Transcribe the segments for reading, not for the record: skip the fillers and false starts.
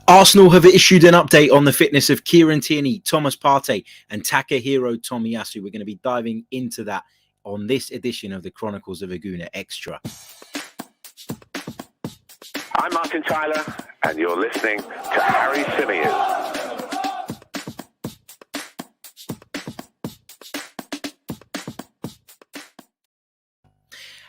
Arsenal have issued an update on the fitness of Kieran Tierney, Thomas Partey and Takehiro Tomiyasu. We're going to be diving into that on this edition of the Chronicles of a Gooner Extra. I'm Martin Tyler, and you're listening to Harry Symeou.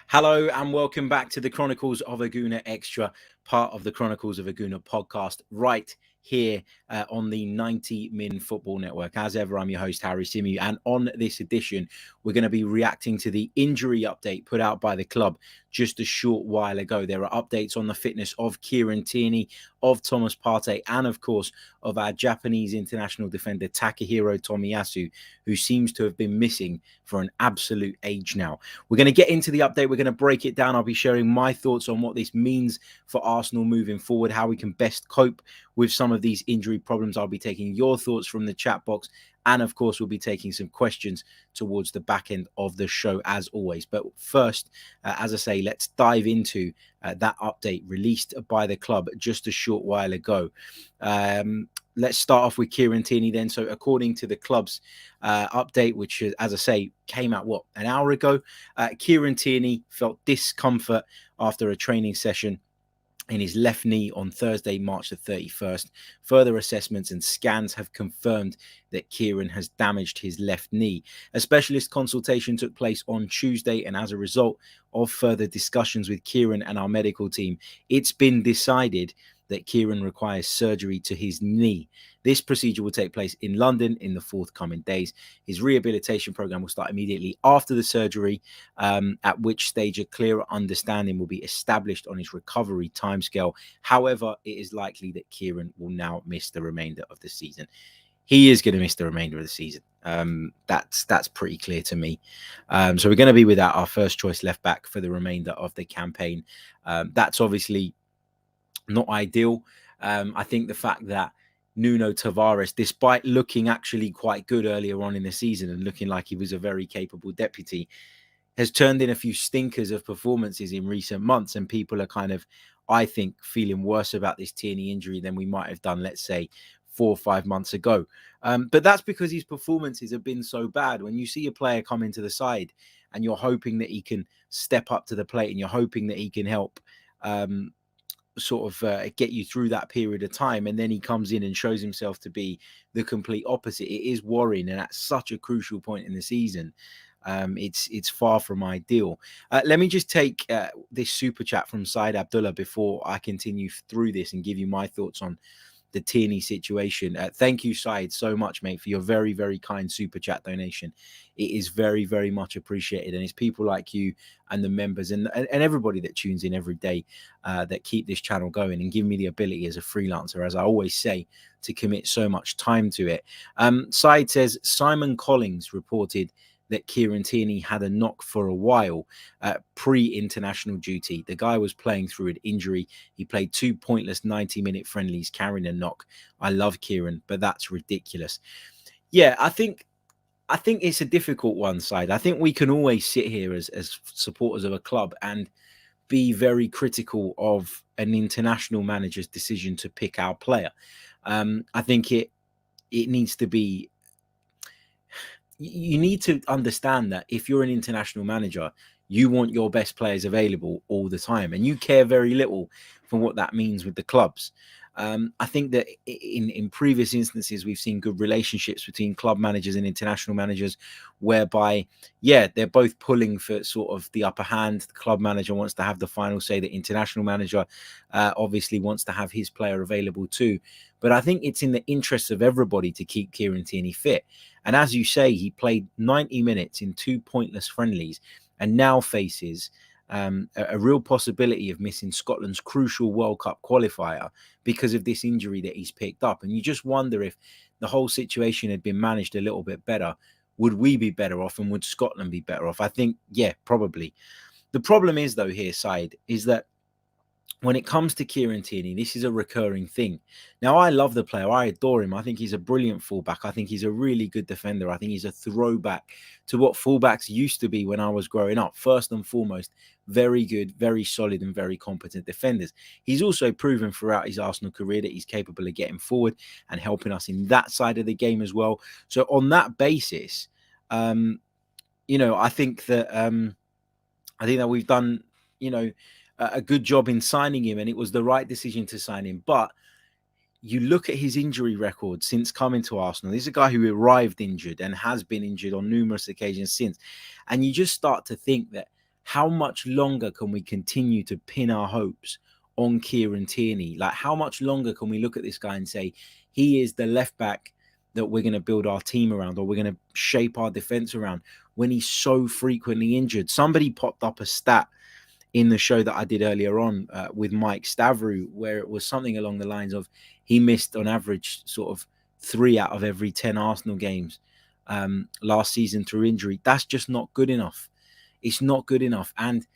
Hello and welcome back to the Chronicles of a Gooner Extra, part of the Chronicles of a Gooner podcast, right here on the 90 Min Football Network. As ever, I'm your host, Harry Symeou, and on this edition, we're going to be reacting to the injury update put out by the club just a short while ago. There are updates on the fitness of Kieran Tierney, of Thomas Partey, and of course, of our Japanese international defender, Takehiro Tomiyasu, who seems to have been missing for an absolute age now. We're going to get into the update. We're going to break it down. I'll be sharing my thoughts on what this means for Arsenal moving forward, how we can best cope with some of these injury problems. I'll be taking your thoughts from the chat box. And of course, we'll be taking some questions towards the back end of the show, as always. But first, as I say, let's dive into that update released by the club just a short while ago. Let's start off with Kieran Tierney then. So according to the club's update, which, as I say, came out, an hour ago, Kieran Tierney felt discomfort after a training session in his left knee on Thursday, March the 31st. Further assessments and scans have confirmed that Kieran has damaged his left knee. A specialist consultation took place on Tuesday, and as a result of further discussions with Kieran and our medical team, it's been decided that Kieran requires surgery to his knee. This procedure will take place in London in the forthcoming days. His rehabilitation program will start immediately after the surgery, at which stage a clearer understanding will be established on his recovery timescale. However, it is likely that Kieran will now miss the remainder of the season. He is going to miss the remainder of the season. That's pretty clear to me. So we're going to be without our first choice left back for the remainder of the campaign. That's obviously not ideal. I think the fact that Nuno Tavares, despite looking actually quite good earlier on in the season and looking like he was a very capable deputy, has turned in a few stinkers of performances in recent months, and people are kind of, I think, feeling worse about this Tierney injury than we might have done, let's say, 4 or 5 months ago. But that's because his performances have been so bad. When you see a player come into the side and you're hoping that he can step up to the plate and you're hoping that he can help get you through that period of time, and then he comes in and shows himself to be the complete opposite, it is worrying. And at such a crucial point in the season, it's far from ideal. Let me just take this super chat from Said Abdullah before I continue through this and give you my thoughts on the Tierney situation. Thank you, Said, so much, mate, for your very, very kind super chat donation. It is very, very much appreciated. And it's people like you and the members and everybody that tunes in every day that keep this channel going and give me the ability as a freelancer, as I always say, to commit so much time to it. Said says, Simon Collins reported that Kieran Tierney had a knock for a while pre-international duty. The guy was playing through an injury. He played 2 pointless 90-minute friendlies carrying a knock. I love Kieran, but that's ridiculous. Yeah, I think it's a difficult one, Side. I think we can always sit here as supporters of a club and be very critical of an international manager's decision to pick our player. I think it needs to be... You need to understand that if you're an international manager, you want your best players available all the time, and you care very little for what that means with the clubs. I think that in previous instances, we've seen good relationships between club managers and international managers, whereby, yeah, they're both pulling for sort of the upper hand. The club manager wants to have the final say. The international manager obviously wants to have his player available too. But I think it's in the interests of everybody to keep Kieran Tierney fit. And as you say, he played 90 minutes in 2 pointless friendlies and now faces a real possibility of missing Scotland's crucial World Cup qualifier because of this injury that he's picked up. And you just wonder, if the whole situation had been managed a little bit better, would we be better off and would Scotland be better off? I think, yeah, probably. The problem is, though, here, Said, is that when it comes to Kieran Tierney, this is a recurring thing. Now, I love the player. I adore him. I think he's a brilliant fullback. I think he's a really good defender. I think he's a throwback to what fullbacks used to be when I was growing up. First and foremost, very good, very solid, and very competent defenders. He's also proven throughout his Arsenal career that he's capable of getting forward and helping us in that side of the game as well. So on that basis, I think that we've done, a good job in signing him, and it was the right decision to sign him. But you look at his injury record since coming to Arsenal. This is a guy who arrived injured and has been injured on numerous occasions since. And you just start to think that how much longer can we continue to pin our hopes on Kieran Tierney? Like, how much longer can we look at this guy and say he is the left back that we're going to build our team around, or we're going to shape our defense around, when he's so frequently injured? Somebody popped up a stat in the show that I did earlier on with Mike Stavrou, where it was something along the lines of he missed on average sort of 3 out of every 10 Arsenal games last season through injury. That's just not good enough. It's not good enough. And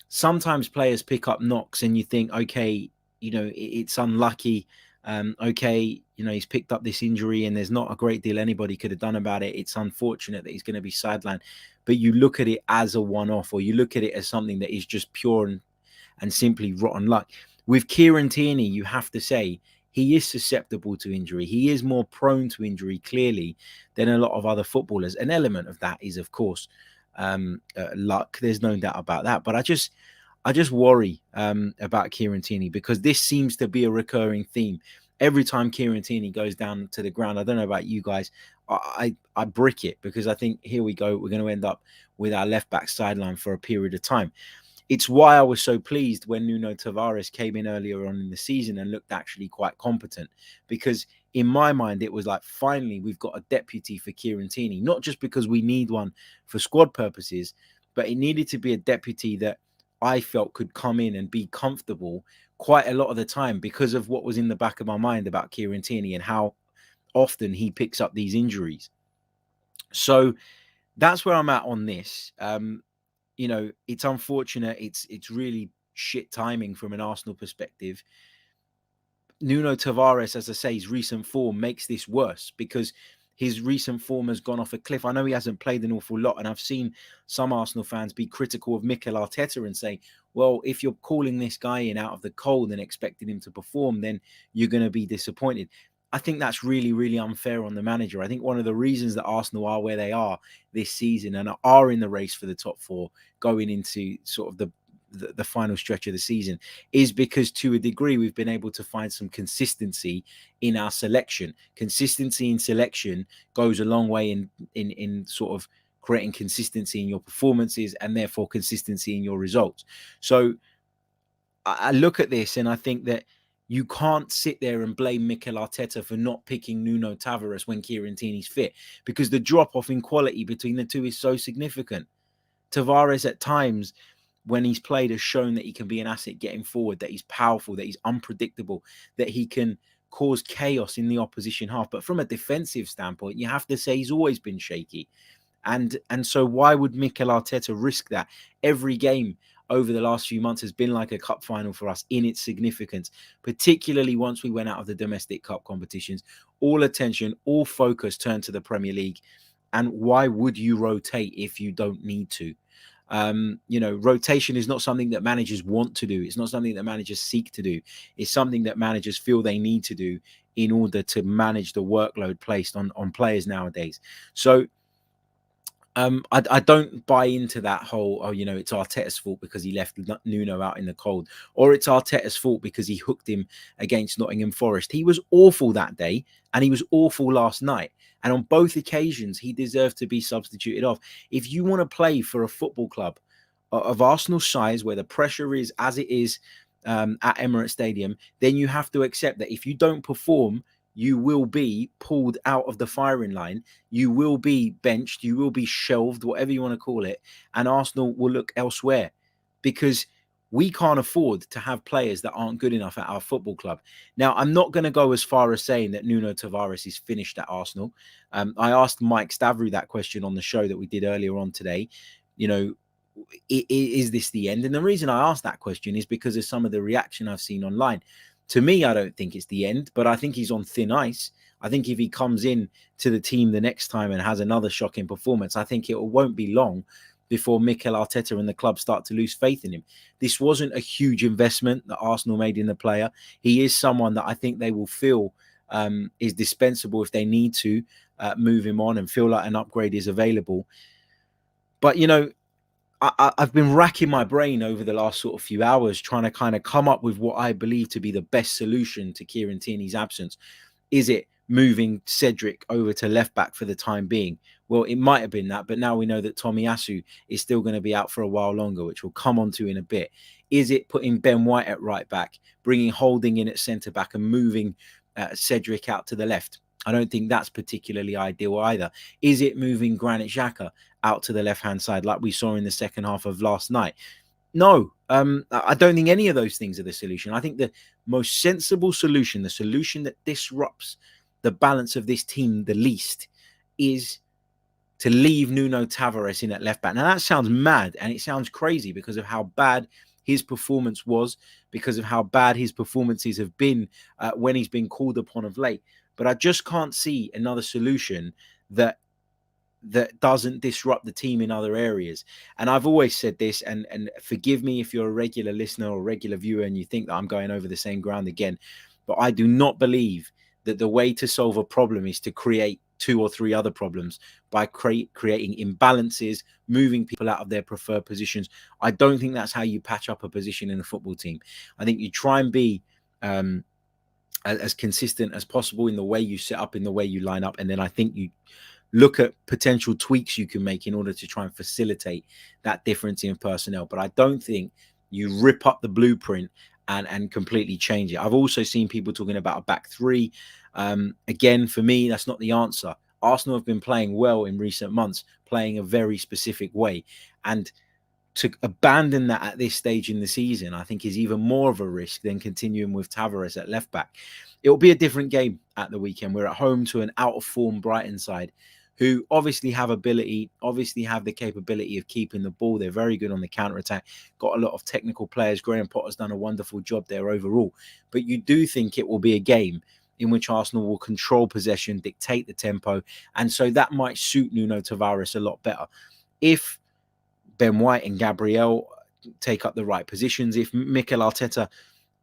sometimes players pick up knocks and you think, okay, it's unlucky. Okay, he's picked up this injury and there's not a great deal anybody could have done about it. It's unfortunate that he's going to be sidelined. But you look at it as a one-off, or you look at it as something that is just pure and simply rotten luck. With Kieran Tierney, you have to say he is susceptible to injury. He is more prone to injury, clearly, than a lot of other footballers. An element of that is, of course, luck. There's no doubt about that. But I just worry about Kieran Tierney, because this seems to be a recurring theme. Every time Kieran Tierney goes down to the ground, I don't know about you guys, I brick it, because I think, here we go, we're going to end up with our left back sideline for a period of time. It's why I was so pleased when Nuno Tavares came in earlier on in the season and looked actually quite competent, because in my mind, it was like, finally, we've got a deputy for Kieran Tierney, not just because we need one for squad purposes, but it needed to be a deputy that I felt could come in and be comfortable quite a lot of the time, because of what was in the back of my mind about Kieran Tierney and how often he picks up these injuries. So that's where I'm at on this. It's unfortunate. It's really shit timing from an Arsenal perspective. Nuno Tavares, as I say, his recent form makes this worse, because his recent form has gone off a cliff. I know he hasn't played an awful lot, and I've seen some Arsenal fans be critical of Mikel Arteta and say, well, if you're calling this guy in out of the cold and expecting him to perform, then you're going to be disappointed. I think that's really, really unfair on the manager. I think one of the reasons that Arsenal are where they are this season and are in the race for the top four going into sort of the final stretch of the season is because, to a degree, we've been able to find some consistency in our selection. Consistency in selection goes a long way in sort of creating consistency in your performances and therefore consistency in your results. So I look at this and I think that you can't sit there and blame Mikel Arteta for not picking Nuno Tavares when Kieran Tierney's fit, because the drop-off in quality between the two is so significant. Tavares at times, when he's played, has shown that he can be an asset getting forward, that he's powerful, that he's unpredictable, that he can cause chaos in the opposition half. But from a defensive standpoint, you have to say he's always been shaky. And so why would Mikel Arteta risk that? Every game over the last few months has been like a cup final for us in its significance, particularly once we went out of the domestic cup competitions. All attention, all focus turned to the Premier League. And why would you rotate if you don't need to? Rotation is not something that managers want to do. It's not something that managers seek to do. It's something that managers feel they need to do in order to manage the workload placed on players nowadays. So I don't buy into that whole, it's Arteta's fault because he left Nuno out in the cold, or it's Arteta's fault because he hooked him against Nottingham Forest. He was awful that day, and he was awful last night. And on both occasions, he deserved to be substituted off. If you want to play for a football club of Arsenal's size, where the pressure is as it is at Emirates Stadium, then you have to accept that if you don't perform, you will be pulled out of the firing line. You will be benched. You will be shelved, whatever you want to call it. And Arsenal will look elsewhere, because we can't afford to have players that aren't good enough at our football club. Now, I'm not going to go as far as saying that Nuno Tavares is finished at I asked Mike Stavrou that question on the show that we did earlier on today. is this the end? And the reason I ask that question is because of some of the reaction I've seen online. To me, I don't think it's the end, but I think he's on thin ice. I think if he comes in to the team the next time and has another shocking performance, I think it won't be long before Mikel Arteta and the club start to lose faith in him. This wasn't a huge investment that Arsenal made in the player. He is someone that I think they will feel is dispensable if they need to move him on and feel like an upgrade is available. But, you know, I've been racking my brain over the last sort of few hours trying to kind of come up with what I believe to be the best solution to Kieran Tierney's absence. Is it moving Cedric over to left back for the time being? Well, it might have been that, but now we know that Tomiyasu is still going to be out for a while longer, which we'll come on to in a bit. Is it putting Ben White at right back, bringing Holding in at centre back and moving Cedric out to the left? I don't think that's particularly ideal either. Is it moving Granit Xhaka out to the left-hand side like we saw in the second half of last night? No, I don't think any of those things are the solution. I think the most sensible solution, the solution that disrupts the balance of this team the least, is to leave Nuno Tavares in at left back. Now, that sounds mad and it sounds crazy because of how bad his performance was, because of how bad his performances have been when he's been called upon of late. But I just can't see another solution that doesn't disrupt the team in other areas. And I've always said this, and forgive me if you're a regular listener or regular viewer and you think that I'm going over the same ground again, but I do not believe that the way to solve a problem is to create 2 or 3 other problems by creating imbalances, moving people out of their preferred positions. I don't think that's how you patch up a position in a football team. I think you try and be as consistent as possible in the way you set up, in the way you line up. And then I think you look at potential tweaks you can make in order to try and facilitate that difference in personnel. But I don't think you rip up the blueprint and completely change it. I've also seen people talking about a back 3. Again, for me, that's not the answer. Arsenal have been playing well in recent months, playing a very specific way. And to abandon that at this stage in the season, I think is even more of a risk than continuing with Tavares at left back. It will be a different game at the weekend. We're at home to an out of form Brighton side who obviously have ability, obviously have the capability of keeping the ball. They're very good on the counter-attack, got a lot of technical players. Graham Potter's done a wonderful job there overall. But you do think it will be a game in which Arsenal will control possession, dictate the tempo, and so that might suit Nuno Tavares a lot better. If Ben White and Gabriel take up the right positions, if Mikel Arteta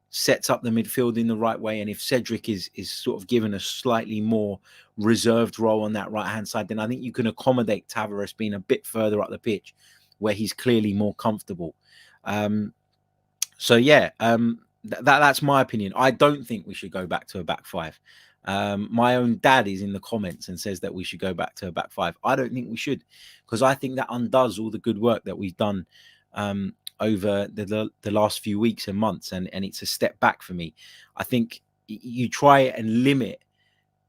sets up the midfield in the right way, and if Cedric is sort of given a slightly more reserved role on that right-hand side, then I think you can accommodate Tavares being a bit further up the pitch where he's clearly more comfortable. That's my opinion. I don't think we should go back to a back 5. My own dad is in the comments and says that we should go back to a back 5. I don't think we should, because I think that undoes all the good work that we've done over the last few weeks and months, and it's a step back for me. I think you try and limit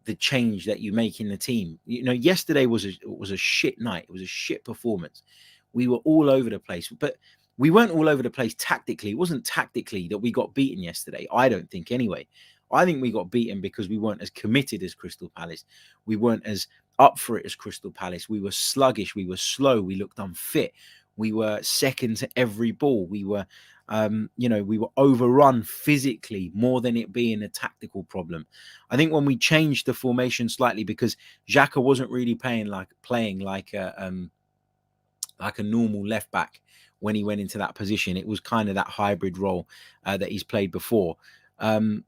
the change that you make in the team. You know, yesterday was a shit night. It was a shit performance. We were all over the place, but we weren't all over the place tactically. It wasn't tactically that we got beaten yesterday. I don't think anyway. I think we got beaten because we weren't as committed as Crystal Palace. We weren't as up for it as Crystal Palace. We were sluggish. We were slow. We looked unfit. We were second to every ball. We were, we were overrun physically more than it being a tactical problem. I think when we changed the formation slightly, because Xhaka wasn't really playing like a normal left back when he went into that position. It was kind of that hybrid role that he's played before. I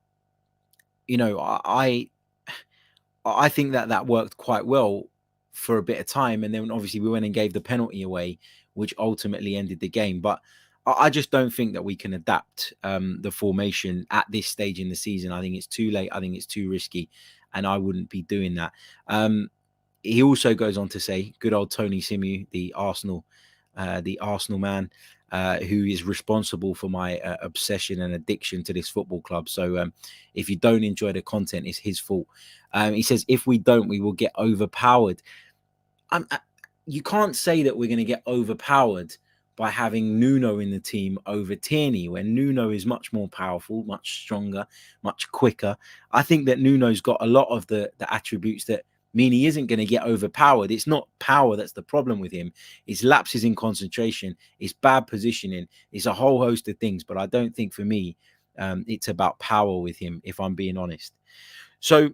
think that worked quite well for a bit of time, and then obviously we went and gave the penalty away, which ultimately ended the game. But I just don't think that we can adapt the formation at this stage in the season. I think it's too late. I think it's too risky, and I wouldn't be doing that. He also goes on to say, good old Tony Symeou, the Arsenal man, who is responsible for my obsession and addiction to this football club. So if you don't enjoy the content, it's his fault. He says, if we don't, we will get overpowered. You can't say that we're going to get overpowered by having Nuno in the team over Tierney, when Nuno is much more powerful, much stronger, much quicker. I think that Nuno's got a lot of the attributes that mean he isn't going to get overpowered. It's not power that's the problem with him. It's lapses in concentration. It's bad positioning. It's a whole host of things. But I don't think for me, it's about power with him, if I'm being honest. So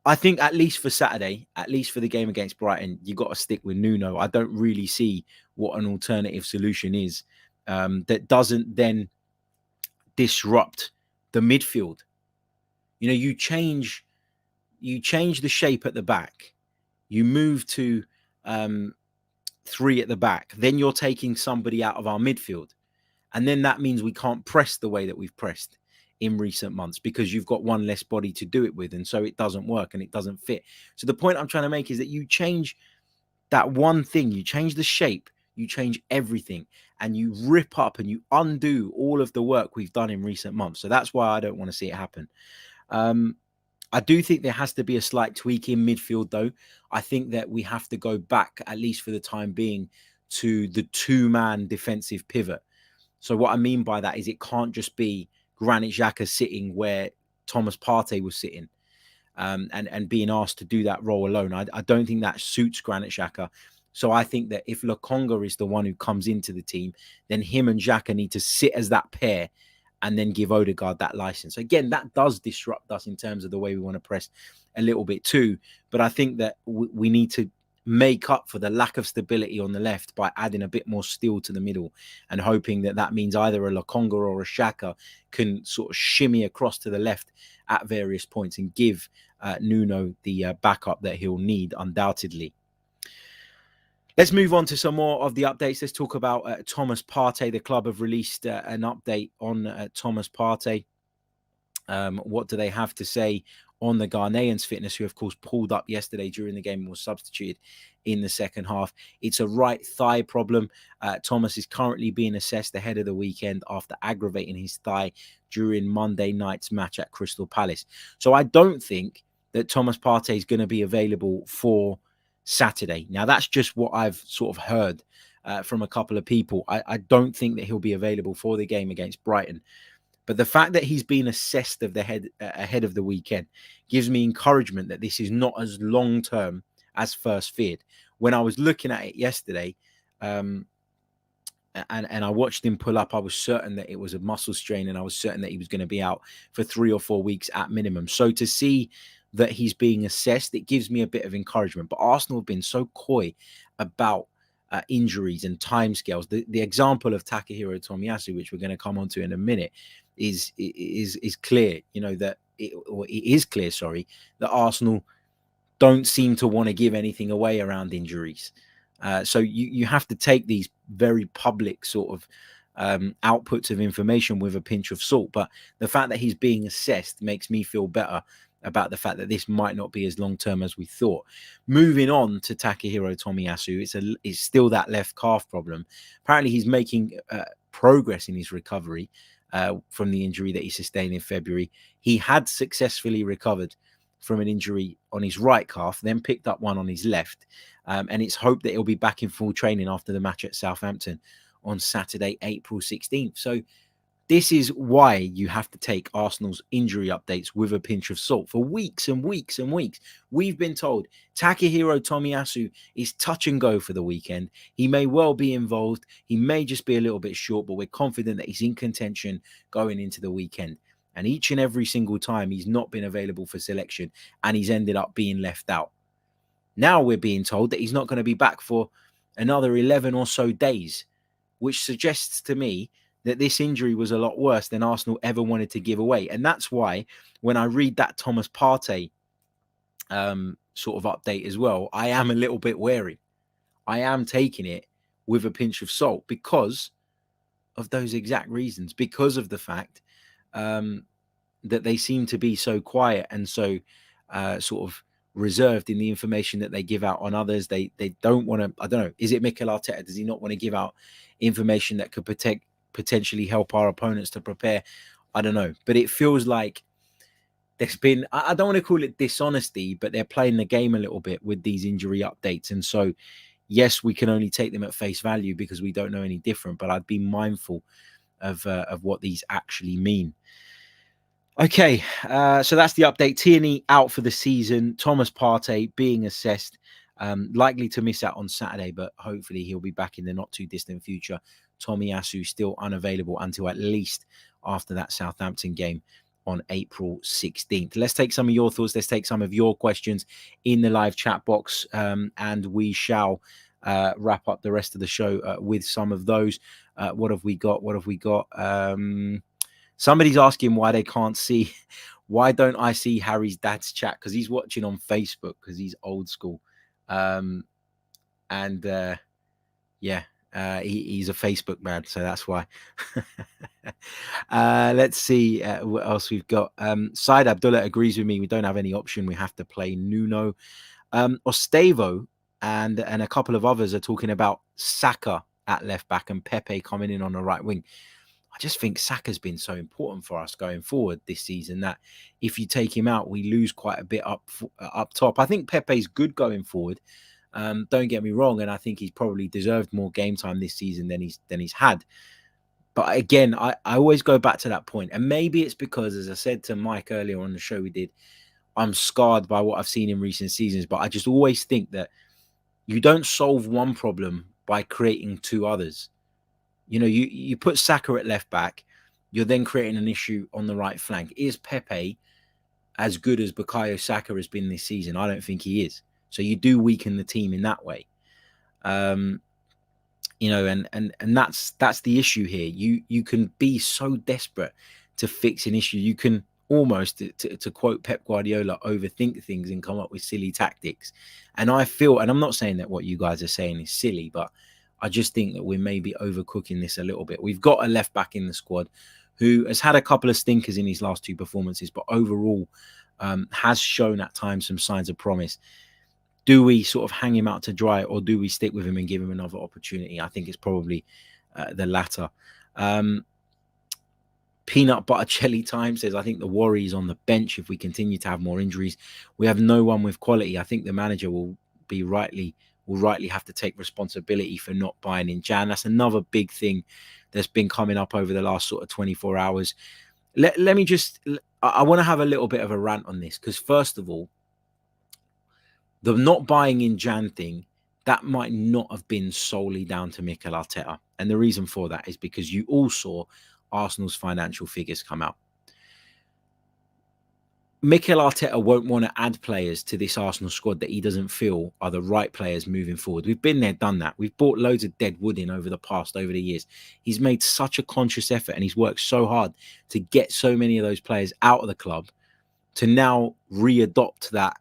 I think at least for Saturday, at least for the game against Brighton, you got to stick with Nuno. I don't really see what an alternative solution is that doesn't then disrupt the midfield. You know, you change the shape at the back. You move to 3 at the back. Then you're taking somebody out of our midfield. And then that means we can't press the way that we've pressed in recent months because you've got one less body to do it with. And so it doesn't work and it doesn't fit. So the point I'm trying to make is that you change that one thing, you change the shape, you change everything, and you rip up and you undo all of the work we've done in recent months. So that's why I don't want to see it happen. I do think there has to be a slight tweak in midfield, though. I think that we have to go back, at least for the time being, to the 2-man defensive pivot. So what I mean by that is it can't just be Granit Xhaka sitting where Thomas Partey was sitting and being asked to do that role alone. I don't think that suits Granit Xhaka. So I think that if Lokonga is the one who comes into the team, then him and Xhaka need to sit as that pair and then give Odegaard that license. Again, that does disrupt us in terms of the way we want to press a little bit too. But I think that we need to make up for the lack of stability on the left by adding a bit more steel to the middle and hoping that that means either a Lokonga or a Xhaka can sort of shimmy across to the left at various points and give Nuno the backup that he'll need undoubtedly. Let's move on to some more of the updates. Let's talk about Thomas Partey. The club have released an update on Thomas Partey. What do they have to say on the Ghanaian's fitness, who, of course, pulled up yesterday during the game and was substituted in the second half? It's a right thigh problem. Thomas is currently being assessed ahead of the weekend after aggravating his thigh during Monday night's match at Crystal Palace. So I don't think that Thomas Partey is going to be available for Saturday. Now, that's just what I've sort of heard from a couple of people. I don't think that he'll be available for the game against Brighton. But the fact that he's been assessed ahead of the weekend gives me encouragement that this is not as long-term as first feared. When I was looking at it yesterday and I watched him pull up, I was certain that it was a muscle strain and I was certain that he was going to be out for 3 or 4 weeks at minimum. So to see that he's being assessed, it gives me a bit of encouragement. But Arsenal have been so coy about injuries and timescales. The example of Takehiro Tomiyasu, which we're going to come on to in a minute, is clear. You know that it is clear. Sorry, that Arsenal don't seem to want to give anything away around injuries. So you have to take these very public sort of outputs of information with a pinch of salt. But the fact that he's being assessed makes me feel better about the fact that this might not be as long-term as we thought. Moving on to Takehiro Tomiyasu, it's still that left calf problem. Apparently, he's making progress in his recovery from the injury that he sustained in February. He had successfully recovered from an injury on his right calf, then picked up one on his left. And it's hoped that he'll be back in full training after the match at Southampton on Saturday, April 16th. So this is why you have to take Arsenal's injury updates with a pinch of salt. For weeks and weeks and weeks, we've been told Takehiro Tomiyasu is touch and go for the weekend. He may well be involved. He may just be a little bit short, but we're confident that he's in contention going into the weekend. And each and every single time, he's not been available for selection and he's ended up being left out. Now we're being told that he's not going to be back for another 11 or so days, which suggests to me that this injury was a lot worse than Arsenal ever wanted to give away. And that's why when I read that Thomas Partey sort of update as well, I am a little bit wary. I am taking it with a pinch of salt because of those exact reasons, because of the fact that they seem to be so quiet and so sort of reserved in the information that they give out on others. They don't want to, I don't know, is it Mikel Arteta? Does he not want to give out information that could potentially help our opponents to prepare? I don't know, but it feels like there's been, I don't want to call it dishonesty, but they're playing the game a little bit with these injury updates. And so, yes, we can only take them at face value because we don't know any different, but I'd be mindful of what these actually mean. Okay, so that's the update. Tierney out for the season. Thomas Partey being assessed. Likely to miss out on Saturday, but hopefully he'll be back in the not too distant future. Tomiyasu still unavailable until at least after that Southampton game on April 16th. Let's take some of your thoughts. Let's take some of your questions in the live chat box, and we shall wrap up the rest of the show with some of those. What have we got? Somebody's asking why they can't see. Why don't I see Harry's dad's chat? Because he's watching on Facebook because he's old school. He's a Facebook man, so that's why. Let's see what else we've got. Said Abdullah agrees with me. We don't have any option. We have to play Nuno. Ostevo and a couple of others are talking about Saka at left back and Pepe coming in on the right wing. I just think Saka's been so important for us going forward this season that if you take him out, we lose quite a bit up top. I think Pepe's good going forward. Don't get me wrong, and I think he's probably deserved more game time this season than he's had. But again, I always go back to that point, and maybe it's because, as I said to Mike earlier on the show we did, I'm scarred by what I've seen in recent seasons. But I just always think that you don't solve one problem by creating two others. You know, you put Saka at left back, you're then creating an issue on the right flank. Is Pepe as good as Bukayo Saka has been this season? I don't think he is. So you do weaken the team in that way. And that's the issue here. You can be so desperate to fix an issue. You can almost, to quote Pep Guardiola, overthink things and come up with silly tactics. And I feel, and I'm not saying that what you guys are saying is silly, but I just think that we're maybe overcooking this a little bit. We've got a left back in the squad who has had a couple of stinkers in his last two performances, but overall has shown at times some signs of promise. Do we sort of hang him out to dry, or do we stick with him and give him another opportunity? I think it's probably the latter. Peanut Butter Jelly Time says, I think the worry is on the bench if we continue to have more injuries. We have no one with quality. I think the manager will rightly have to take responsibility for not buying in Jan. That's another big thing that's been coming up over the last sort of 24 hours. I want to have a little bit of a rant on this, because first of all, the not buying in Jan thing, that might not have been solely down to Mikel Arteta. And the reason for that is because you all saw Arsenal's financial figures come out. Mikel Arteta won't want to add players to this Arsenal squad that he doesn't feel are the right players moving forward. We've been there, done that. We've bought loads of dead wood in over the years. He's made such a conscious effort and he's worked so hard to get so many of those players out of the club to now re-adopt that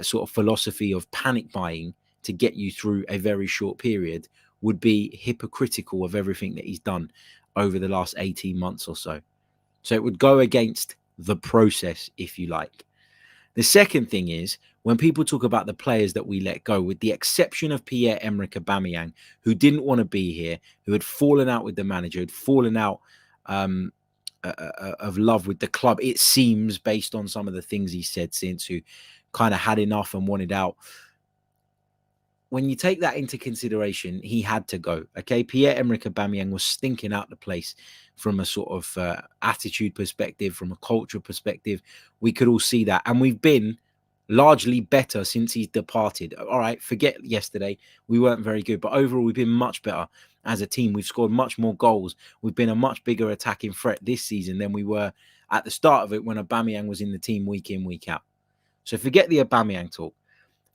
sort of philosophy of panic buying to get you through a very short period would be hypocritical of everything that he's done over the last 18 months or so. So it would go against the process, if you like. The second thing is, when people talk about the players that we let go, with the exception of Pierre-Emerick Aubameyang, who didn't want to be here, who had fallen out with the manager, had fallen out of love with the club, it seems, based on some of the things he said since, who kind of had enough and wanted out. When you take that into consideration, he had to go. Okay, Pierre-Emerick Aubameyang was stinking out the place from a sort of attitude perspective, from a cultural perspective. We could all see that. And we've been largely better since he's departed. All right, forget yesterday. We weren't very good. But overall, we've been much better as a team. We've scored much more goals. We've been a much bigger attacking threat this season than we were at the start of it when Aubameyang was in the team week in, week out. So forget the Aubameyang talk.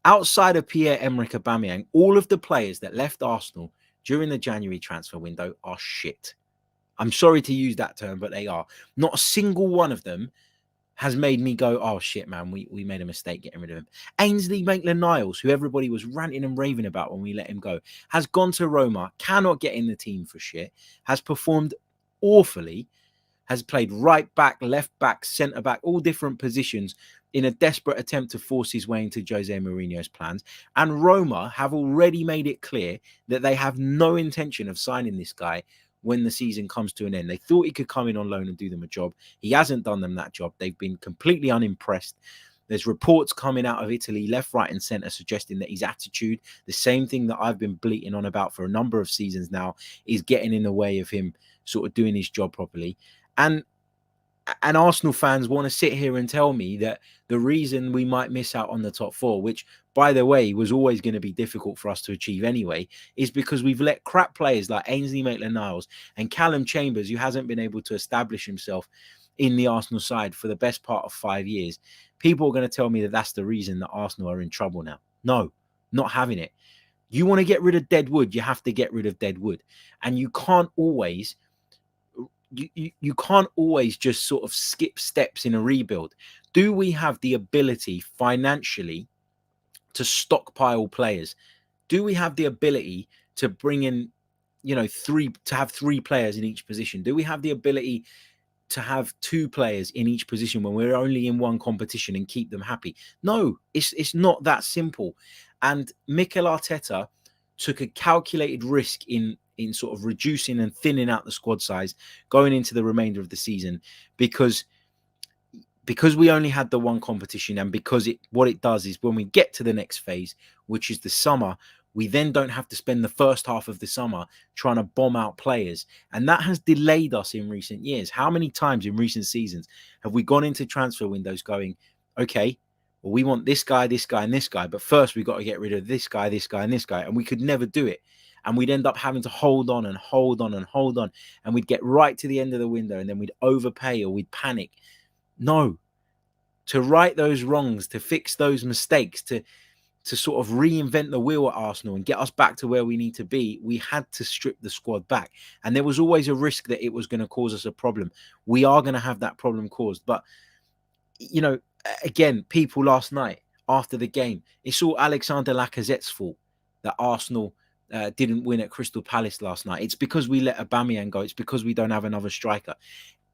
Outside of Pierre-Emerick Aubameyang, all of the players that left Arsenal during the January transfer window are shit. I'm sorry to use that term, but they are. Not a single one of them has made me go, oh shit, man, we made a mistake getting rid of him. Ainsley Maitland-Niles, who everybody was ranting and raving about when we let him go, has gone to Roma, cannot get in the team for shit, has performed awfully, has played right back, left back, centre back, all different positions in a desperate attempt to force his way into Jose Mourinho's plans. And Roma have already made it clear that they have no intention of signing this guy when the season comes to an end. They thought he could come in on loan and do them a job. He hasn't done them that job. They've been completely unimpressed. There's reports coming out of Italy, left, right, and centre, suggesting that his attitude, the same thing that I've been bleating on about for a number of seasons now, is getting in the way of him sort of doing his job properly. And And Arsenal fans want to sit here and tell me that the reason we might miss out on the top four, which, by the way, was always going to be difficult for us to achieve anyway, is because we've let crap players like Ainsley Maitland-Niles and Callum Chambers, who hasn't been able to establish himself in the Arsenal side for the best part of 5 years. People are going to tell me that that's the reason that Arsenal are in trouble now. No, not having it. You want to get rid of dead wood, you have to get rid of dead wood. And you can't always... You can't always just sort of skip steps in a rebuild. Do we have the ability financially to stockpile players? Do we have the ability to bring in, to have three players in each position? Do we have the ability to have two players in each position when we're only in one competition and keep them happy? No, it's not that simple. And Mikel Arteta took a calculated risk in sort of reducing and thinning out the squad size going into the remainder of the season, because we only had the one competition, and because what it does is when we get to the next phase, which is the summer, we then don't have to spend the first half of the summer trying to bomb out players. And that has delayed us in recent years. How many times in recent seasons have we gone into transfer windows going, okay, well, we want this guy, and this guy, but first we've got to get rid of this guy, and this guy, and we could never do it. And we'd end up having to hold on. And we'd get right to the end of the window and then we'd overpay or we'd panic. No. To right those wrongs, to fix those mistakes, to sort of reinvent the wheel at Arsenal and get us back to where we need to be, we had to strip the squad back. And there was always a risk that it was going to cause us a problem. We are going to have that problem caused. But, again, people last night after the game, it's all Alexander Lacazette's fault that Arsenal didn't win at Crystal Palace last night. It's because we let Aubameyang go. It's because we don't have another striker.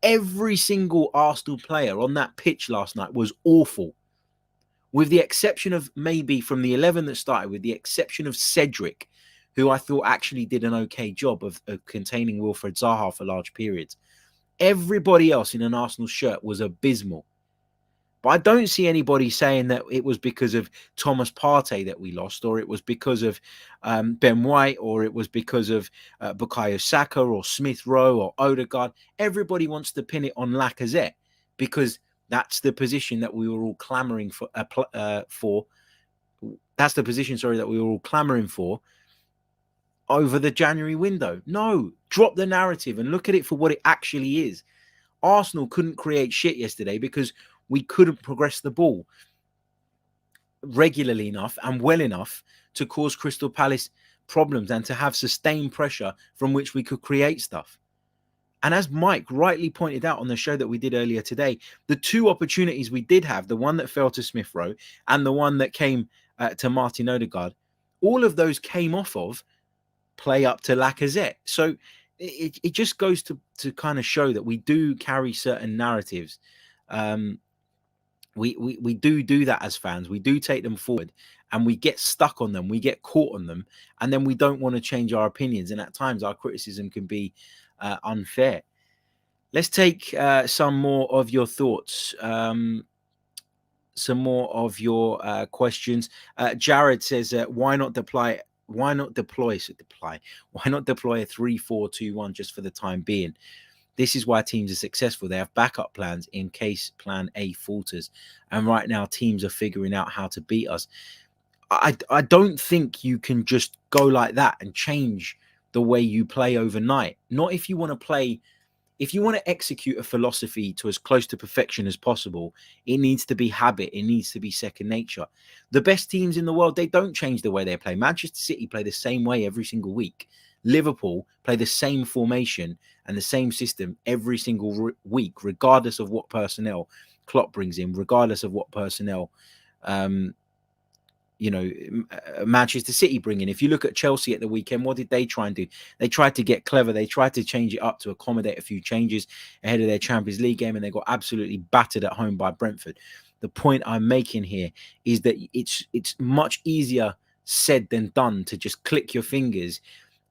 Every single Arsenal player on that pitch last night was awful. With the exception of maybe from the 11 that started, with the exception of Cedric, who I thought actually did an okay job of containing Wilfred Zaha for large periods. Everybody else in an Arsenal shirt was abysmal. But I don't see anybody saying that it was because of Thomas Partey that we lost, or it was because of Ben White, or it was because of Bukayo Saka or Smith Rowe or Odegaard. Everybody wants to pin it on Lacazette because that's the position that we were all clamoring for. That's the position, that we were all clamoring for over the January window. No, drop the narrative and look at it for what it actually is. Arsenal couldn't create shit yesterday because we couldn't progress the ball regularly enough and well enough to cause Crystal Palace problems and to have sustained pressure from which we could create stuff. And as Mike rightly pointed out on the show that we did earlier today, the two opportunities we did have, the one that fell to Smith Rowe and the one that came to Martin Odegaard, all of those came off of play up to Lacazette. So it just goes to kind of show that we do carry certain narratives. We do that as fans. We do take them forward and we get stuck on them. We get caught on them, and then we don't want to change our opinions. And at times our criticism can be unfair. Let's take some more of your thoughts, some more of your questions. Jared says, why not deploy a 3-4-2-1 just for the time being? This is why teams are successful. They have backup plans in case plan A falters. And right now, teams are figuring out how to beat us. I don't think you can just go like that and change the way you play overnight. Not if you want to play. If you want to execute a philosophy to as close to perfection as possible, it needs to be habit. It needs to be second nature. The best teams in the world, they don't change the way they play. Manchester City play the same way every single week. Liverpool play the same formation and the same system every single week, regardless of what personnel Klopp brings in, regardless of what personnel, Manchester City bring in. If you look at Chelsea at the weekend, what did they try and do? They tried to get clever. They tried to change it up to accommodate a few changes ahead of their Champions League game, and they got absolutely battered at home by Brentford. The point I'm making here is that it's much easier said than done to just click your fingers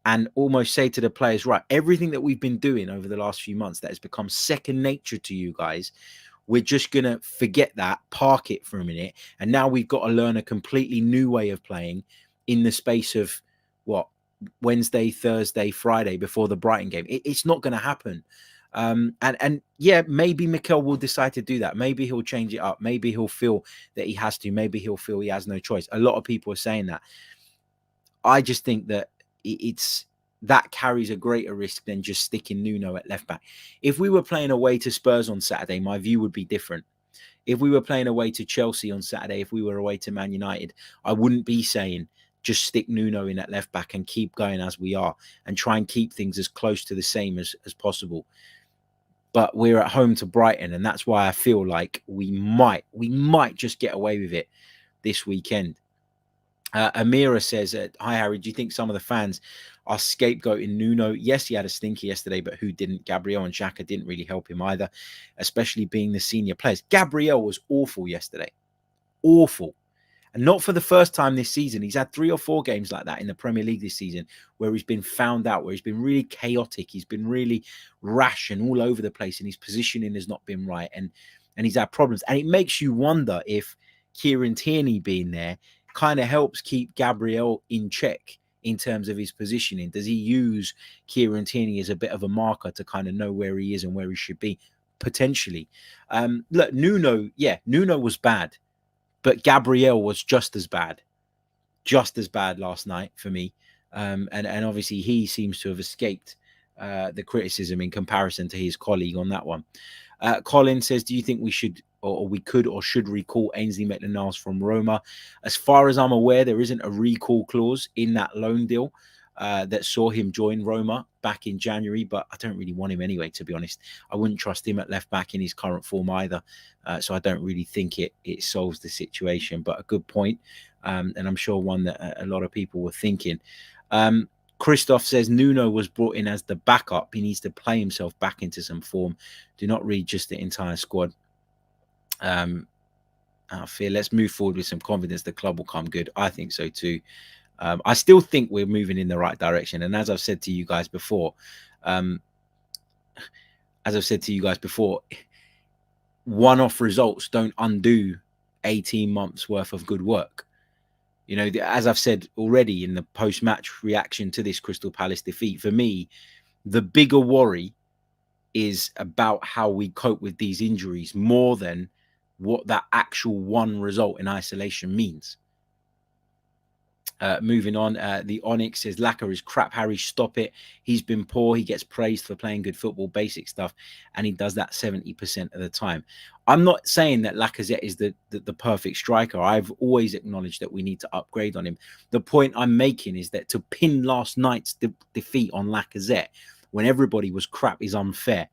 and almost say to the players, right, everything that we've been doing over the last few months that has become second nature to you guys, we're just going to forget that, park it for a minute. And now we've got to learn a completely new way of playing in the space of, Wednesday, Thursday, Friday before the Brighton game. It's not going to happen. And yeah, maybe Mikel will decide to do that. Maybe he'll change it up. Maybe he'll feel that he has to. Maybe he'll feel he has no choice. A lot of people are saying that. I just think that that carries a greater risk than just sticking Nuno at left back. If we were playing away to Spurs on Saturday, my view would be different. If we were playing away to Chelsea on Saturday, if we were away to Man United, I wouldn't be saying just stick Nuno in at left back and keep going as we are and try and keep things as close to the same as possible. But we're at home to Brighton, and that's why I feel like we might just get away with it this weekend. Amira says, hi, Harry, do you think some of the fans are scapegoating Nuno? Yes, he had a stinker yesterday, but who didn't? Gabriel and Xhaka didn't really help him either, especially being the senior players. Gabriel was awful yesterday. Awful. And not for the first time this season. He's had 3 or 4 games like that in the Premier League this season where he's been found out, where he's been really chaotic. He's been really rash and all over the place, and his positioning has not been right. And he's had problems. And it makes you wonder if Kieran Tierney being there kind of helps keep Gabriel in check in terms of his positioning. Does he use Kieran Tierney as a bit of a marker to kind of know where he is and where he should be? Potentially. Look, Nuno was bad, but Gabriel was just as bad last night for me. And obviously he seems to have escaped the criticism in comparison to his colleague on that one. Colin says, do you think we should or we could or should recall Ainsley Maitland-Niles from Roma? As far as I'm aware, there isn't a recall clause in that loan deal that saw him join Roma back in January, but I don't really want him anyway, to be honest. I wouldn't trust him at left back in his current form either. So I don't really think it solves the situation, but a good point. And I'm sure one that a lot of people were thinking. Christoph says Nuno was brought in as the backup. He needs to play himself back into some form. Do not read just the entire squad. I feel let's move forward with some confidence. The club will come good. I think so too. I still think we're moving in the right direction. And as I've said to you guys before, one-off results don't undo 18 months worth of good work. You know, as I've said already in the post-match reaction to this Crystal Palace defeat, for me, the bigger worry is about how we cope with these injuries more than what that actual one result in isolation means. Moving on, the Onyx says, Lacazette is crap, Harry, stop it. He's been poor. He gets praised for playing good football, basic stuff, and he does that 70% of the time. I'm not saying that Lacazette is the perfect striker. I've always acknowledged that we need to upgrade on him. The point I'm making is that to pin last night's defeat on Lacazette when everybody was crap is unfair.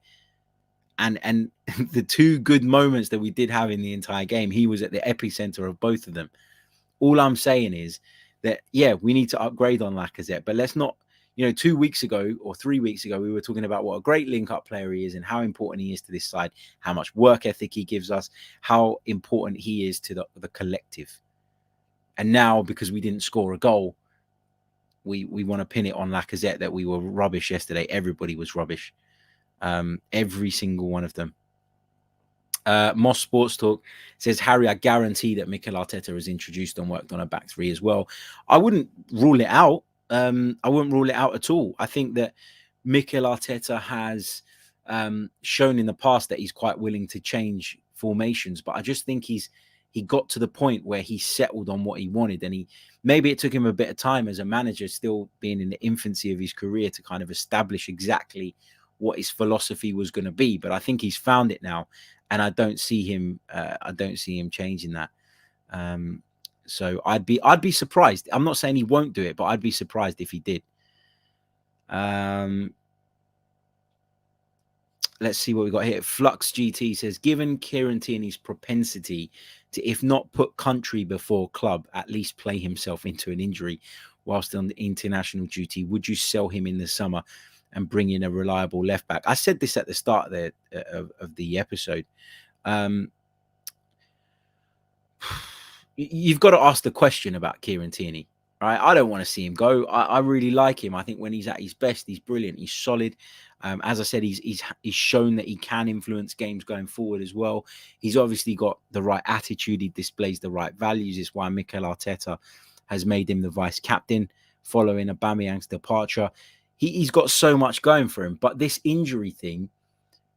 And the 2 good moments that we did have in the entire game, he was at the epicenter of both of them. All I'm saying is that, yeah, we need to upgrade on Lacazette, but let's not, 2 weeks ago or 3 weeks ago, we were talking about what a great link-up player he is and how important he is to this side, how much work ethic he gives us, how important he is to the collective. And now, because we didn't score a goal, we want to pin it on Lacazette that we were rubbish yesterday. Everybody was rubbish. Every single one of them. Moss Sports Talk says, Harry, I guarantee that Mikel Arteta has introduced and worked on a back 3 as well. I wouldn't rule it out. I wouldn't rule it out at all. I think that Mikel Arteta has shown in the past that he's quite willing to change formations, but I just think he got to the point where he settled on what he wanted, and maybe it took him a bit of time as a manager, still being in the infancy of his career, to kind of establish exactly what his philosophy was going to be. But I think he's found it now, and I don't see him changing that. So I'd be surprised. I'm not saying he won't do it, but I'd be surprised if he did. Let's see what we got here. Flux GT says, given Kieran Tierney's propensity to, if not put country before club, at least play himself into an injury whilst on the international duty, would you sell him in the summer and bring in a reliable left back? I said this at the start of the episode. You've got to ask the question about Kieran Tierney, right? I don't want to see him go. I really like him. I think when he's at his best, he's brilliant. He's solid. As I said, he's shown that he can influence games going forward as well. He's obviously got the right attitude. He displays the right values. It's why Mikel Arteta has made him the vice captain following Aubameyang's departure. He's got so much going for him. But this injury thing,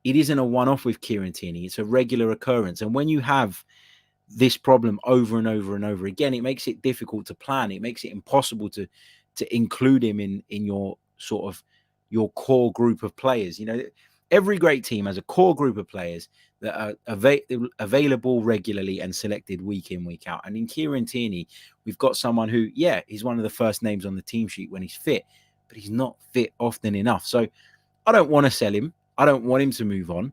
it isn't a one-off with Kieran Tierney. It's a regular occurrence. And when you have this problem over and over and over again, it makes it difficult to plan. It makes it impossible to include him in your sort of your core group of players. You know, every great team has a core group of players that are available regularly and selected week in, week out. And in Kieran Tierney, we've got someone who, yeah, he's one of the first names on the team sheet when he's fit, but he's not fit often enough. So I don't want to sell him. I don't want him to move on.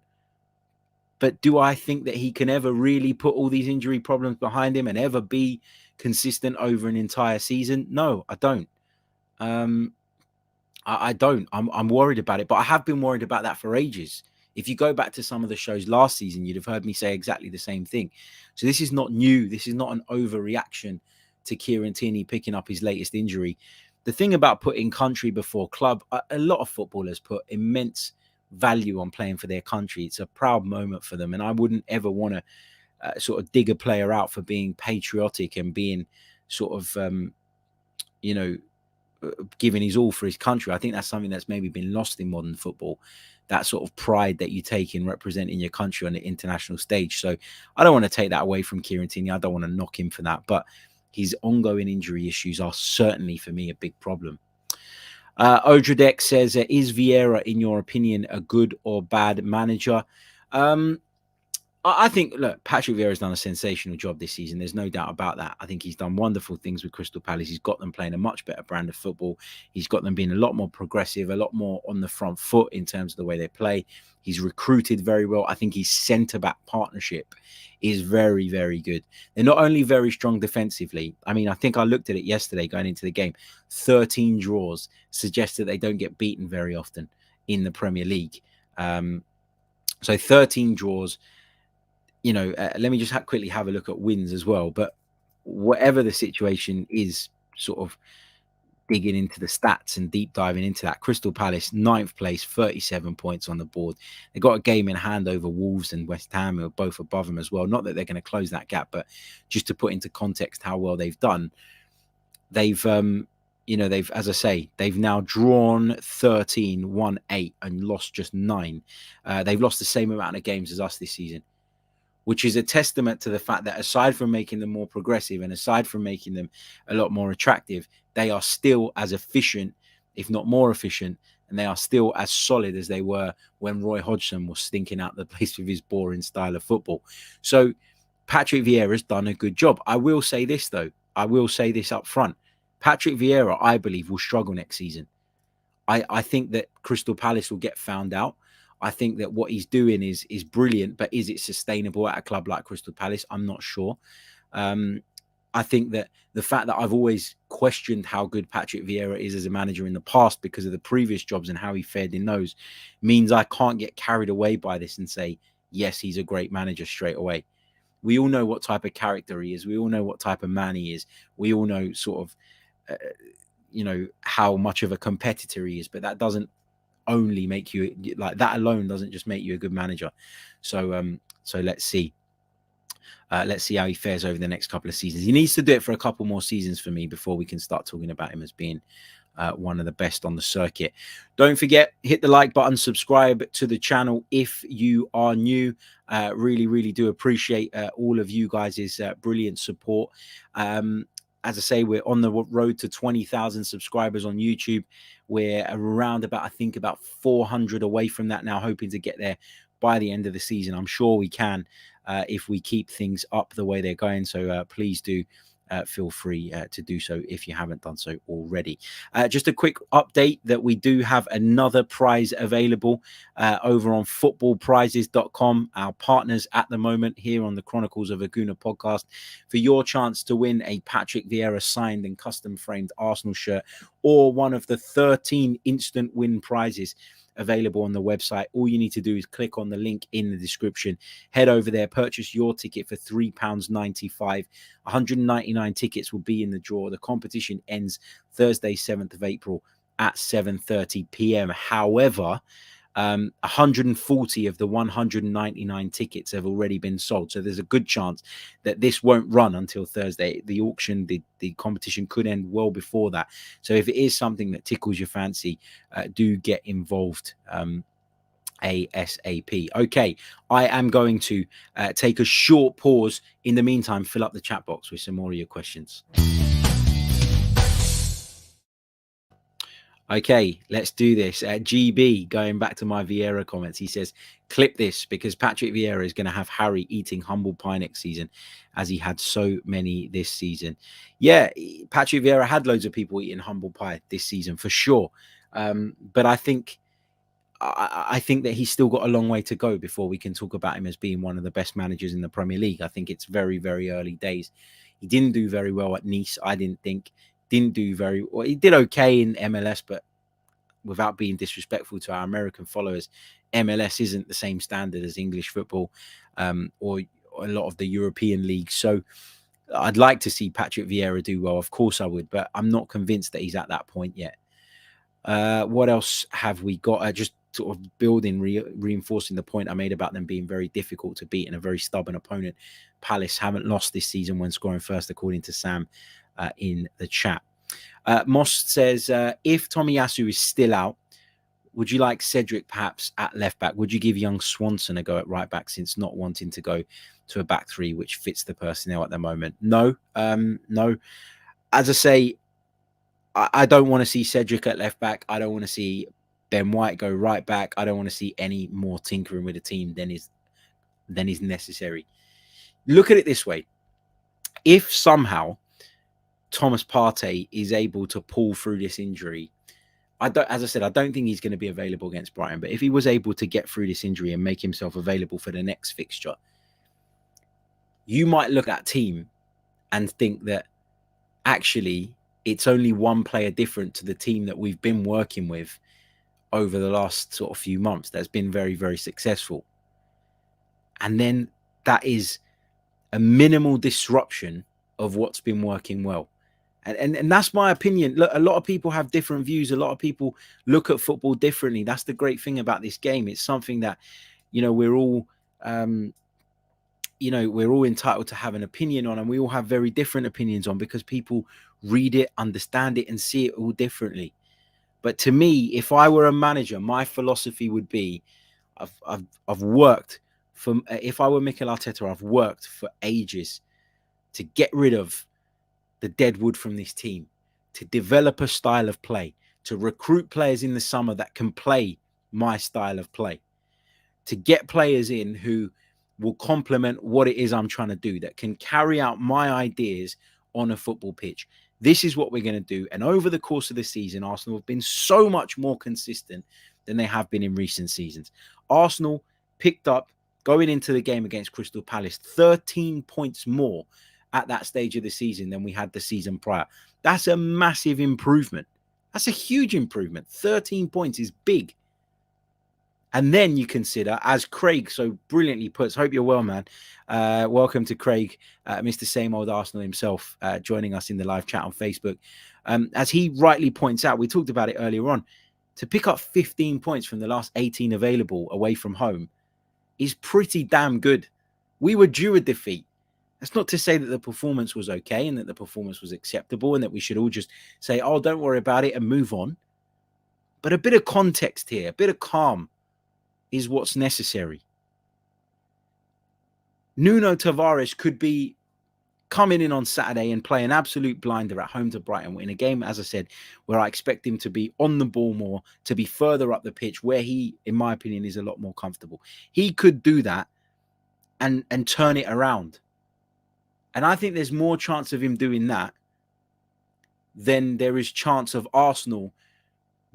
But do I think that he can ever really put all these injury problems behind him and ever be consistent over an entire season? No, I don't. I don't. I'm worried about it, but I have been worried about that for ages. If you go back to some of the shows last season, you'd have heard me say exactly the same thing. So this is not new. This is not an overreaction to Kieran Tierney picking up his latest injury. The thing about putting country before club, a lot of footballers put immense value on playing for their country. It's a proud moment for them. And I wouldn't ever want to sort of dig a player out for being patriotic and being sort of, giving his all for his country. I think that's something that's maybe been lost in modern football, that sort of pride that you take in representing your country on the international stage. So I don't want to take that away from Kieran Tierney. I don't want to knock him for that, but his ongoing injury issues are certainly for me a big problem. Odradek says, is Vieira, in your opinion, a good or bad manager? I think, look, Patrick Vieira has done a sensational job this season. There's no doubt about that. I think he's done wonderful things with Crystal Palace. He's got them playing a much better brand of football. He's got them being a lot more progressive, a lot more on the front foot in terms of the way they play. He's recruited very well. I think his centre-back partnership is very, very good. They're not only very strong defensively. I mean, I think I looked at it yesterday going into the game. 13 draws suggests that they don't get beaten very often in the Premier League. So 13 draws. You know, let me just quickly have a look at wins as well. But whatever the situation is, sort of digging into the stats and deep diving into that, Crystal Palace, 9th place, 37 points on the board. They got a game in hand over Wolves and West Ham, who are both above them as well. Not that they're going to close that gap, but just to put into context how well they've done. They've, as I say, they've now drawn 13, won 8 and lost just 9. They've lost the same amount of games as us this season, which is a testament to the fact that aside from making them more progressive and aside from making them a lot more attractive, they are still as efficient, if not more efficient, and they are still as solid as they were when Roy Hodgson was stinking out the place with his boring style of football. So Patrick Vieira has done a good job. I will say this, though. I will say this up front. Patrick Vieira, I believe, will struggle next season. I think that Crystal Palace will get found out. I think that what he's doing is brilliant, but is it sustainable at a club like Crystal Palace? I'm not sure. I think that the fact that I've always questioned how good Patrick Vieira is as a manager in the past because of the previous jobs and how he fared in those means I can't get carried away by this and say, yes, he's a great manager straight away. We all know what type of character he is. We all know what type of man he is. We all know sort of, how much of a competitor he is, but that doesn't only make you, like, that alone doesn't just make you a good manager. So let's see how he fares over the next couple of seasons. He needs to do it for a couple more seasons for me before we can start talking about him as being one of the best on the circuit. Don't forget, hit the like button, subscribe to the channel if you are new. Really do appreciate all of you guys' brilliant support. As I say, we're on the road to 20,000 subscribers on YouTube. We're around about 400 away from that now, hoping to get there by the end of the season. I'm sure we can if we keep things up the way they're going. So please do feel free to do so if you haven't done so already. Just a quick update that we do have another prize available over on footballprizes.com, our partners at the moment here on the Chronicles of a Gooner podcast, for your chance to win a Patrick Vieira signed and custom framed Arsenal shirt or one of the 13 instant win prizes available on the website. All you need to do is click on the link in the description, head over there, purchase your ticket for £3.95. 199 tickets will be in the draw. The competition ends Thursday, 7th of April at 7:30 p.m. However, 140 of the 199 tickets have already been sold. So there's a good chance that this won't run until Thursday. The auction, the competition could end well before that. So if it is something that tickles your fancy, do get involved ASAP. Okay, I am going to take a short pause. In the meantime, fill up the chat box with some more of your questions. Okay, let's do this. GB, going back to my Vieira comments, he says, clip this because Patrick Vieira is going to have Harry eating humble pie next season as he had so many this season. Yeah, Patrick Vieira had loads of people eating humble pie this season for sure. But I think that he's still got a long way to go before we can talk about him as being one of the best managers in the Premier League. I think it's very, very early days. He didn't do very well at Nice, I didn't think. Didn't do very well. He did okay in MLS, but without being disrespectful to our American followers, MLS isn't the same standard as English football or a lot of the European leagues. So I'd like to see Patrick Vieira do well. Of course I would, but I'm not convinced that he's at that point yet. What else have we got? Just sort of building, reinforcing the point I made about them being very difficult to beat and a very stubborn opponent. Palace haven't lost this season when scoring first, according to Sam in the chat. Moss says, if Tomiyasu is still out, would you like Cedric perhaps at left back? Would you give young Swanson a go at right back since not wanting to go to a back three, which fits the personnel at the moment? No, no. As I say, I don't want to see Cedric at left back. I don't want to see Ben White go right back. I don't want to see any more tinkering with the team than is necessary. Look at it this way. If somehow Thomas Partey is able to pull through this injury, as I said, I don't think he's going to be available against Brighton, but if he was able to get through this injury and make himself available for the next fixture, you might look at that team and think that actually it's only one player different to the team that we've been working with over the last sort of few months that's been very, very successful. And then that is a minimal disruption of what's been working well. And that's my opinion. Look, a lot of people have different views. A lot of people look at football differently. That's the great thing about this game. It's something that, we're all, we're all entitled to have an opinion on, and we all have very different opinions on because people read it, understand it, and see it all differently. But to me, if I were a manager, my philosophy would be, I've worked for. If I were Mikel Arteta, I've worked for ages to get rid of the dead wood from this team, to develop a style of play, to recruit players in the summer that can play my style of play, to get players in who will complement what it is I'm trying to do, that can carry out my ideas on a football pitch. This is what we're going to do. And over the course of the season, Arsenal have been so much more consistent than they have been in recent seasons. Arsenal picked up, going into the game against Crystal Palace, 13 points more at that stage of the season than we had the season prior. That's a massive improvement. That's a huge improvement. 13 points is big. And then you consider, as Craig so brilliantly puts, hope you're well, man. Welcome to Craig, Mr. Same Old Arsenal himself, joining us in the live chat on Facebook. As he rightly points out, we talked about it earlier on, to pick up 15 points from the last 18 available away from home is pretty damn good. We were due a defeat. That's not to say that the performance was okay and that the performance was acceptable and that we should all just say, oh, don't worry about it and move on. But a bit of context here, a bit of calm is what's necessary. Nuno Tavares could be coming in on Saturday and play an absolute blinder at home to Brighton in a game, as I said, where I expect him to be on the ball more, to be further up the pitch, where he, in my opinion, is a lot more comfortable. He could do that and turn it around. And I think there's more chance of him doing that than there is chance of Arsenal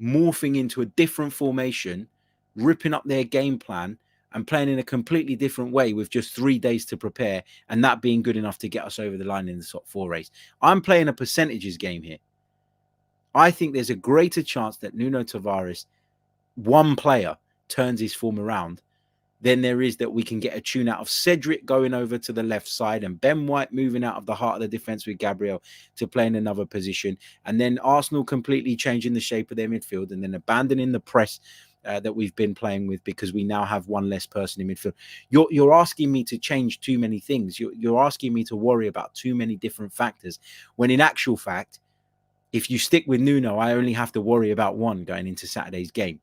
morphing into a different formation, ripping up their game plan and playing in a completely different way with just 3 days to prepare, and that being good enough to get us over the line in the top 4 race. I'm playing a percentages game here. I think there's a greater chance that Nuno Tavares, one player, turns his form around than there is that we can get a tune out of Cedric going over to the left side and Ben White moving out of the heart of the defence with Gabriel to play in another position, and then Arsenal completely changing the shape of their midfield and then abandoning the press that we've been playing with because we now have one less person in midfield. You're asking me to change too many things. You're asking me to worry about too many different factors, when in actual fact, if you stick with Nuno, I only have to worry about one going into Saturday's game.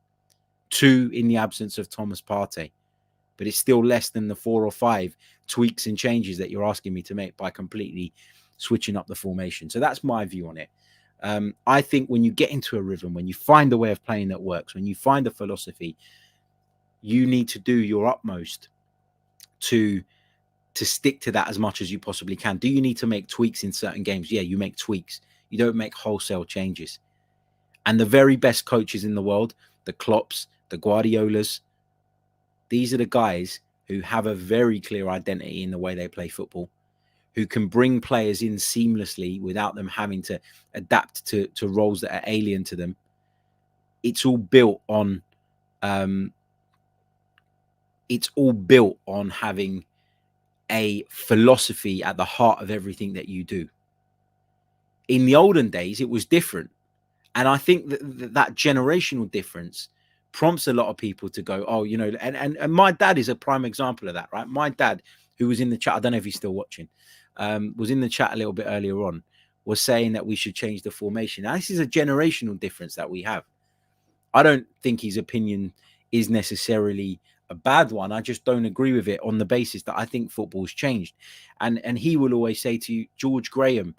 2 in the absence of Thomas Partey. But it's still less than the 4 or 5 tweaks and changes that you're asking me to make by completely switching up the formation. So that's my view on it. I think when you get into a rhythm, when you find a way of playing that works, when you find a philosophy, you need to do your utmost to stick to that as much as you possibly can. Do you need to make tweaks in certain games? Yeah, you make tweaks. You don't make wholesale changes. And the very best coaches in the world, the Klopps, the Guardiolas, these are the guys who have a very clear identity in the way they play football, who can bring players in seamlessly without them having to adapt to roles that are alien to them. It's all built on having a philosophy at the heart of everything that you do. In the olden days, it was different. And I think that generational difference prompts a lot of people to go, oh, you know, and my dad is a prime example of that, right? My dad, who was in the chat, I don't know if he's still watching, was in the chat a little bit earlier on, was saying that we should change the formation. Now, this is a generational difference that we have. I don't think his opinion is necessarily a bad one. I just don't agree with it on the basis that I think football's changed. And he will always say to you, George Graham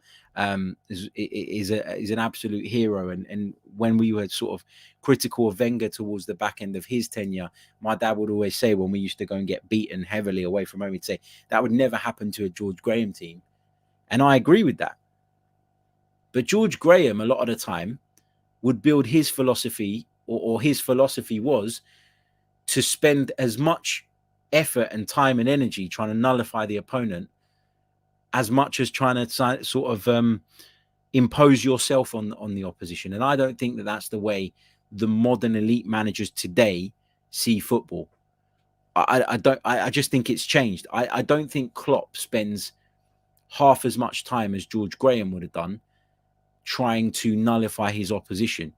is an absolute hero. And when we were sort of critical of Wenger towards the back end of his tenure, my dad would always say, when we used to go and get beaten heavily away from home, he'd say that would never happen to a George Graham team. And I agree with that. But George Graham, a lot of the time, would build his philosophy, or his philosophy was to spend as much effort and time and energy trying to nullify the opponent as much as trying to sort of impose yourself on the opposition. And I don't think that that's the way the modern elite managers today see football. I just think it's changed. I don't think Klopp spends half as much time as George Graham would have done trying to nullify his opposition.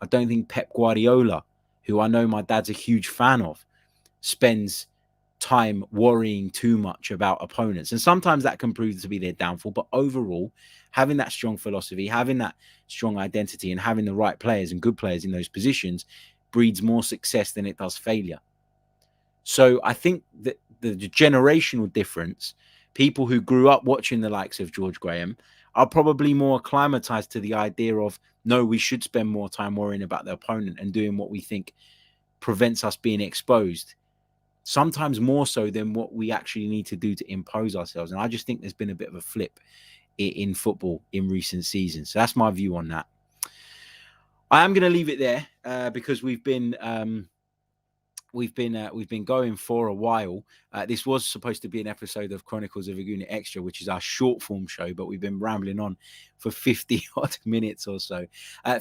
I don't think Pep Guardiola, who I know my dad's a huge fan of, spends time worrying too much about opponents. And sometimes that can prove to be their downfall. But overall, having that strong philosophy, having that strong identity, and having the right players and good players in those positions breeds more success than it does failure. So I think that the generational difference, people who grew up watching the likes of George Graham are probably more acclimatized to the idea of, no, we should spend more time worrying about the opponent and doing what we think prevents us being exposed. Sometimes more so than what we actually need to do to impose ourselves. And I just think there's been a bit of a flip in football in recent seasons. So that's my view on that. I am going to leave it there because we've been going for a while. This was supposed to be an episode of Chronicles of a Gooner Xtra, which is our short form show, but we've been rambling on for 50 odd minutes or so.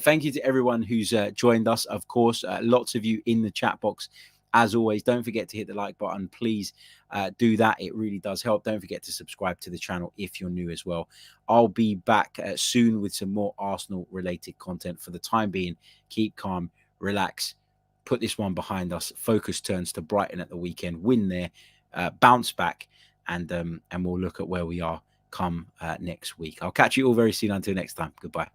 Thank you to everyone who's joined us. Of course, lots of you in the chat box. As always, don't forget to hit the like button. Please do that. It really does help. Don't forget to subscribe to the channel if you're new as well. I'll be back soon with some more Arsenal-related content. For the time being, keep calm, relax, put this one behind us. Focus turns to Brighton at the weekend. Win there, bounce back, and we'll look at where we are come next week. I'll catch you all very soon. Until next time, goodbye.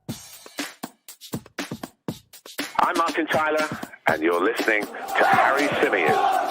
I'm Martin Tyler, and you're listening to Harry Symeou.